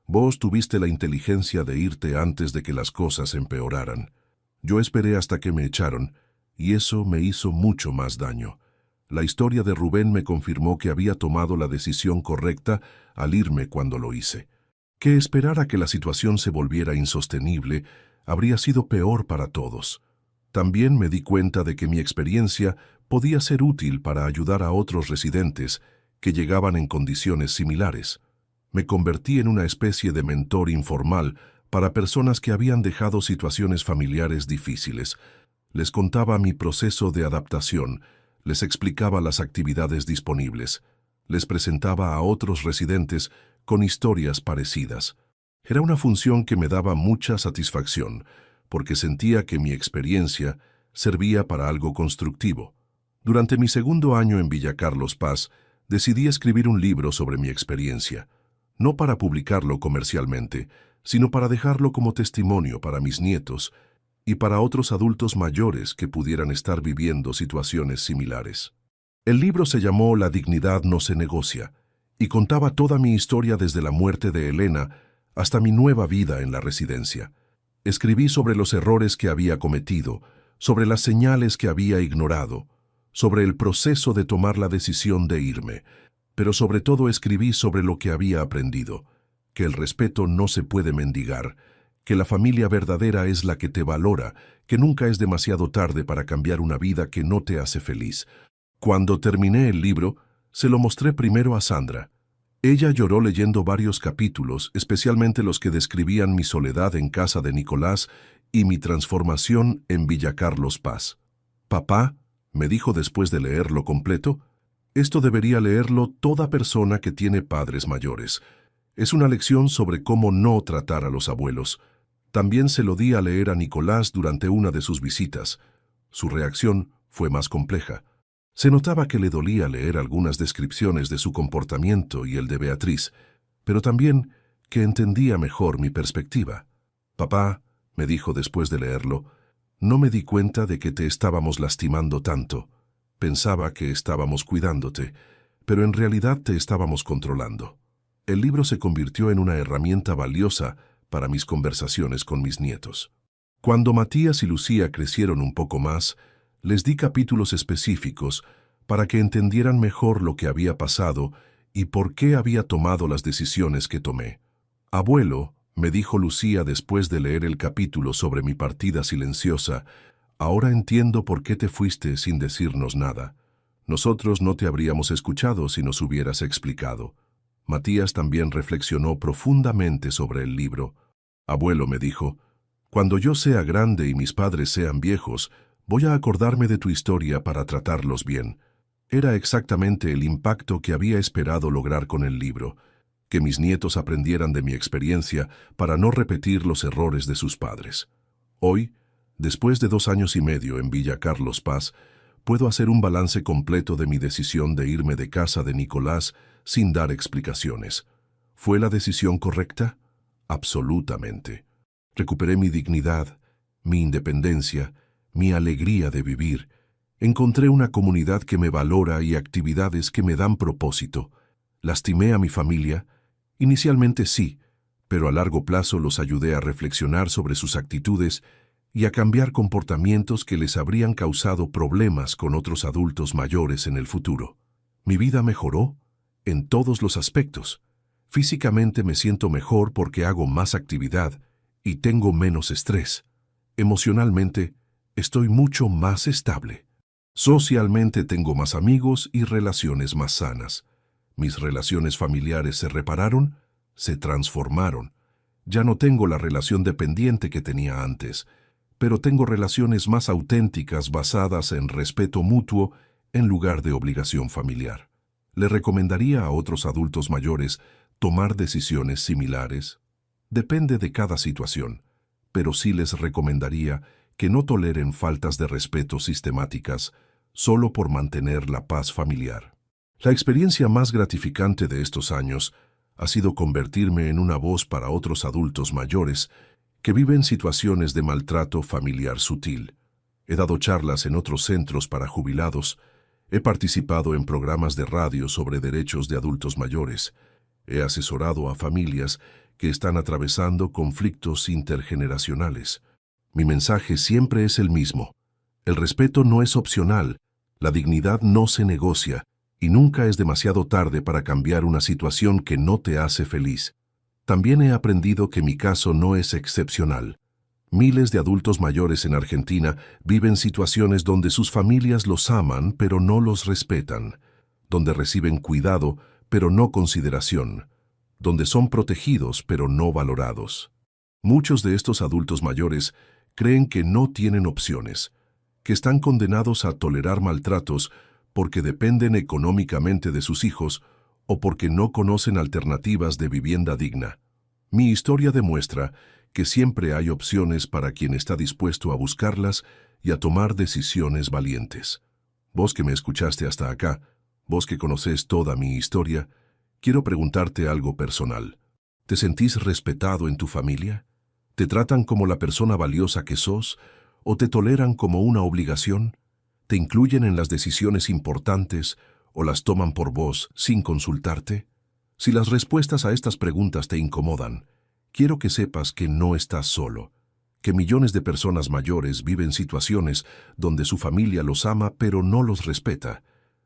vos tuviste la inteligencia de irte antes de que las cosas empeoraran. Yo esperé hasta que me echaron, y eso me hizo mucho más daño. La historia de Rubén me confirmó que había tomado la decisión correcta al irme cuando lo hice. Que esperar a que la situación se volviera insostenible habría sido peor para todos. También me di cuenta de que mi experiencia podía ser útil para ayudar a otros residentes que llegaban en condiciones similares. Me convertí en una especie de mentor informal para personas que habían dejado situaciones familiares difíciles. Les contaba mi proceso de adaptación, les explicaba las actividades disponibles, les presentaba a otros residentes con historias parecidas. Era una función que me daba mucha satisfacción, porque sentía que mi experiencia servía para algo constructivo. Durante mi segundo año en Villa Carlos Paz, decidí escribir un libro sobre mi experiencia, no para publicarlo comercialmente, sino para dejarlo como testimonio para mis nietos y para otros adultos mayores que pudieran estar viviendo situaciones similares. El libro se llamó La dignidad no se negocia y contaba toda mi historia desde la muerte de Elena hasta mi nueva vida en la residencia. Escribí sobre los errores que había cometido, sobre las señales que había ignorado, sobre el proceso de tomar la decisión de irme, pero sobre todo escribí sobre lo que había aprendido, que el respeto no se puede mendigar, que la familia verdadera es la que te valora, que nunca es demasiado tarde para cambiar una vida que no te hace feliz. Cuando terminé el libro, se lo mostré primero a Sandra. Ella lloró leyendo varios capítulos, especialmente los que describían mi soledad en casa de Nicolás y mi transformación en Villa Carlos Paz. «Papá», me dijo después de leerlo completo, «esto debería leerlo toda persona que tiene padres mayores. Es una lección sobre cómo no tratar a los abuelos». También se lo di a leer a Nicolás durante una de sus visitas. Su reacción fue más compleja. Se notaba que le dolía leer algunas descripciones de su comportamiento y el de Beatriz, pero también que entendía mejor mi perspectiva. «Papá», me dijo después de leerlo, «no me di cuenta de que te estábamos lastimando tanto. Pensaba que estábamos cuidándote, pero en realidad te estábamos controlando». El libro se convirtió en una herramienta valiosa para mis conversaciones con mis nietos. Cuando Matías y Lucía crecieron un poco más, les di capítulos específicos para que entendieran mejor lo que había pasado y por qué había tomado las decisiones que tomé. «Abuelo», me dijo Lucía después de leer el capítulo sobre mi partida silenciosa, «ahora entiendo por qué te fuiste sin decirnos nada. Nosotros no te habríamos escuchado si nos hubieras explicado». Matías también reflexionó profundamente sobre el libro. «Abuelo», me dijo, «cuando yo sea grande y mis padres sean viejos, voy a acordarme de tu historia para tratarlos bien». Era exactamente el impacto que había esperado lograr con el libro, que mis nietos aprendieran de mi experiencia para no repetir los errores de sus padres. Hoy, después de 2 años y medio en Villa Carlos Paz, puedo hacer un balance completo de mi decisión de irme de casa de Nicolás sin dar explicaciones. ¿Fue la decisión correcta? Absolutamente. Recuperé mi dignidad, mi independencia, mi alegría de vivir. Encontré una comunidad que me valora y actividades que me dan propósito. ¿Lastimé a mi familia? Inicialmente sí, pero a largo plazo los ayudé a reflexionar sobre sus actitudes y a cambiar comportamientos que les habrían causado problemas con otros adultos mayores en el futuro. Mi vida mejoró en todos los aspectos. Físicamente me siento mejor porque hago más actividad y tengo menos estrés. Emocionalmente, estoy mucho más estable. Socialmente tengo más amigos y relaciones más sanas. Mis relaciones familiares se repararon, se transformaron. Ya no tengo la relación dependiente que tenía antes, pero tengo relaciones más auténticas basadas en respeto mutuo en lugar de obligación familiar. ¿Le recomendaría a otros adultos mayores tomar decisiones similares? Depende de cada situación, pero sí les recomendaría que no toleren faltas de respeto sistemáticas solo por mantener la paz familiar. La experiencia más gratificante de estos años ha sido convertirme en una voz para otros adultos mayores que viven situaciones de maltrato familiar sutil. He dado charlas en otros centros para jubilados, he participado en programas de radio sobre derechos de adultos mayores, he asesorado a familias que están atravesando conflictos intergeneracionales. Mi mensaje siempre es el mismo. El respeto no es opcional, la dignidad no se negocia, y nunca es demasiado tarde para cambiar una situación que no te hace feliz. También he aprendido que mi caso no es excepcional. Miles de adultos mayores en Argentina viven situaciones donde sus familias los aman pero no los respetan, donde reciben cuidado pero no consideración, donde son protegidos pero no valorados. Muchos de estos adultos mayores creen que no tienen opciones, que están condenados a tolerar maltratos porque dependen económicamente de sus hijos o porque no conocen alternativas de vivienda digna. Mi historia demuestra que siempre hay opciones para quien está dispuesto a buscarlas y a tomar decisiones valientes. Vos que me escuchaste hasta acá, vos que conocés toda mi historia, quiero preguntarte algo personal. ¿Te sentís respetado en tu familia? ¿Te tratan como la persona valiosa que sos o te toleran como una obligación? ¿Te incluyen en las decisiones importantes o las toman por vos sin consultarte? Si las respuestas a estas preguntas te incomodan, quiero que sepas que no estás solo, que millones de personas mayores viven situaciones donde su familia los ama pero no los respeta,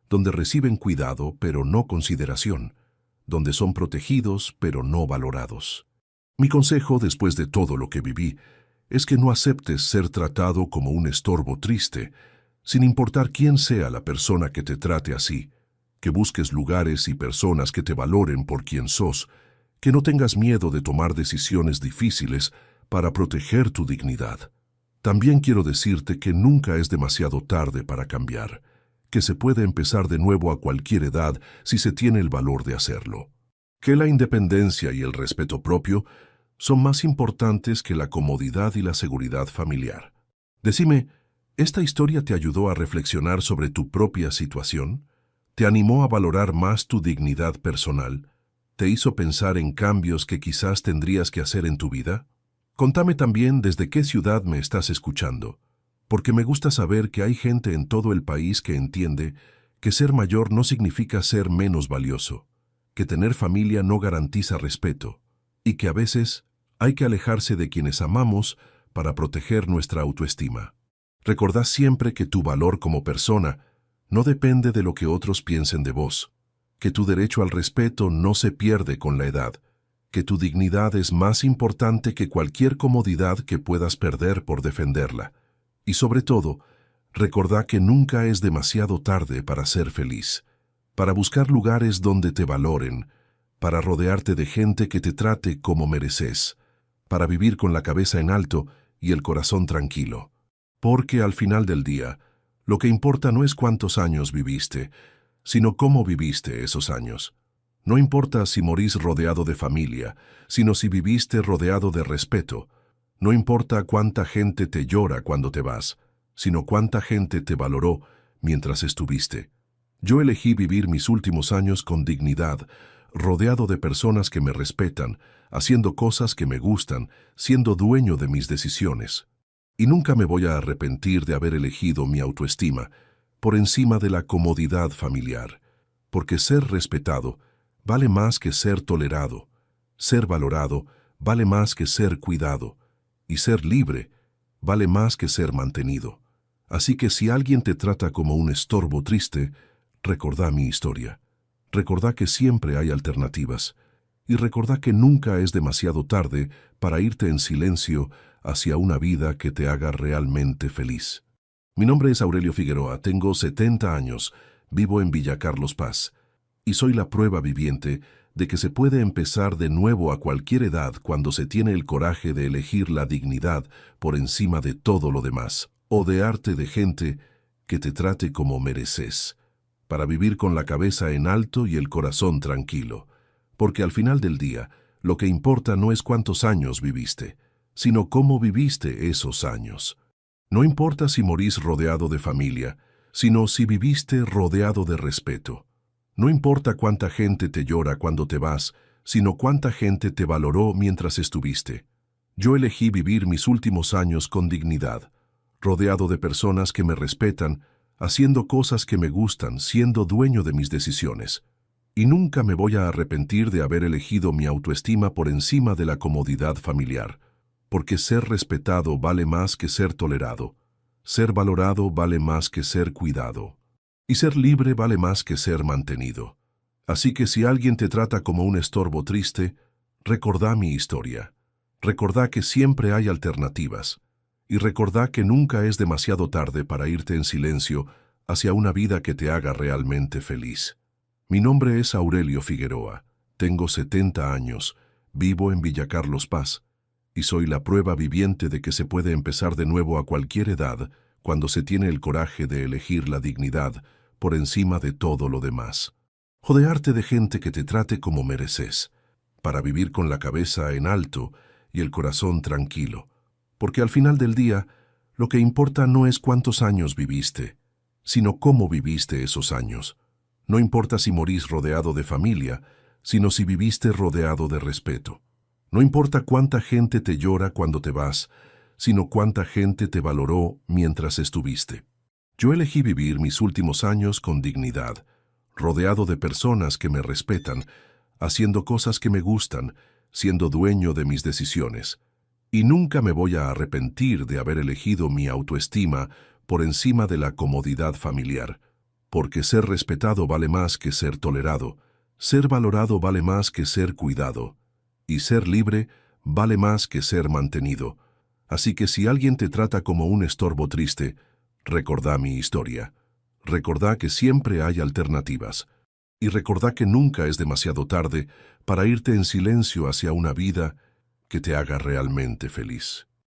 donde reciben cuidado pero no consideración, donde son protegidos pero no valorados. Mi consejo, después de todo lo que viví, es que no aceptes ser tratado como un estorbo triste, sin importar quién sea la persona que te trate así, que busques lugares y personas que te valoren por quien sos, que no tengas miedo de tomar decisiones difíciles para proteger tu dignidad. También quiero decirte que nunca es demasiado tarde para cambiar, que se puede empezar de nuevo a cualquier edad si se tiene el valor de hacerlo, que la independencia y el respeto propio son más importantes que la comodidad y la seguridad familiar. Decime, ¿esta historia te ayudó a reflexionar sobre tu propia situación? ¿Te animó a valorar más tu dignidad personal? ¿Te hizo pensar en cambios que quizás tendrías que hacer en tu vida? Contame también desde qué ciudad me estás escuchando, porque me gusta saber que hay gente en todo el país que entiende que ser mayor no significa ser menos valioso, que tener familia no garantiza respeto, y que a veces hay que alejarse de quienes amamos para proteger nuestra autoestima. Recordá siempre que tu valor como persona no depende de lo que otros piensen de vos, que tu derecho al respeto no se pierde con la edad, que tu dignidad es más importante que cualquier comodidad que puedas perder por defenderla. Y sobre todo, recordá que nunca es demasiado tarde para ser feliz, para buscar lugares donde te valoren, para rodearte de gente que te trate como mereces, para vivir con la cabeza en alto y el corazón tranquilo. Porque al final del día, lo que importa no es cuántos años viviste, sino cómo viviste esos años. No importa si morís rodeado de familia, sino si viviste rodeado de respeto. No importa cuánta gente te llora cuando te vas, sino cuánta gente te valoró mientras estuviste. Yo elegí vivir mis últimos años con dignidad, rodeado de personas que me respetan, haciendo cosas que me gustan, siendo dueño de mis decisiones. Y nunca me voy a arrepentir de haber elegido mi autoestima por encima de la comodidad familiar, porque ser respetado vale más que ser tolerado, ser valorado vale más que ser cuidado, y ser libre vale más que ser mantenido. Así que si alguien te trata como un estorbo triste, recordá mi historia. Recordá que siempre hay alternativas, y recordá que nunca es demasiado tarde para irte en silencio hacia una vida que te haga realmente feliz. Mi nombre es Aurelio Figueroa, tengo 70 años, vivo en Villa Carlos Paz, y soy la prueba viviente de que se puede empezar de nuevo a cualquier edad cuando se tiene el coraje de elegir la dignidad por encima de todo lo demás, rodearte de gente que te trate como mereces, para vivir con la cabeza en alto y el corazón tranquilo, porque al final del día, lo que importa no es cuántos años viviste, sino cómo viviste esos años. No importa si morís rodeado de familia, sino si viviste rodeado de respeto. No importa cuánta gente te llora cuando te vas, sino cuánta gente te valoró mientras estuviste. Yo elegí vivir mis últimos años con dignidad, rodeado de personas que me respetan, haciendo cosas que me gustan, siendo dueño de mis decisiones. Y nunca me voy a arrepentir de haber elegido mi autoestima por encima de la comodidad familiar, porque ser respetado vale más que ser tolerado, ser valorado vale más que ser cuidado, y ser libre vale más que ser mantenido. Así que si alguien te trata como un estorbo triste, recordá mi historia, recordá que siempre hay alternativas, y recordá que nunca es demasiado tarde para irte en silencio hacia una vida que te haga realmente feliz. Mi nombre es Aurelio Figueroa, tengo 70 años, vivo en Villa Carlos Paz, y soy la prueba viviente de que se puede empezar de nuevo a cualquier edad cuando se tiene el coraje de elegir la dignidad por encima de todo lo demás. Rodearte de gente que te trate como mereces, para vivir con la cabeza en alto y el corazón tranquilo, porque al final del día, lo que importa no es cuántos años viviste, sino cómo viviste esos años. No importa si morís rodeado de familia, sino si viviste rodeado de respeto. No importa cuánta gente te llora cuando te vas, sino cuánta gente te valoró mientras estuviste. Yo elegí vivir mis últimos años con dignidad, rodeado de personas que me respetan, haciendo cosas que me gustan, siendo dueño de mis decisiones. Y nunca me voy a arrepentir de haber elegido mi autoestima por encima de la comodidad familiar, porque ser respetado vale más que ser tolerado, ser valorado vale más que ser cuidado, y ser libre vale más que ser mantenido. Así que si alguien te trata como un estorbo triste, recordá mi historia. Recordá que siempre hay alternativas. Y recordá que nunca es demasiado tarde para irte en silencio hacia una vida que te haga realmente feliz.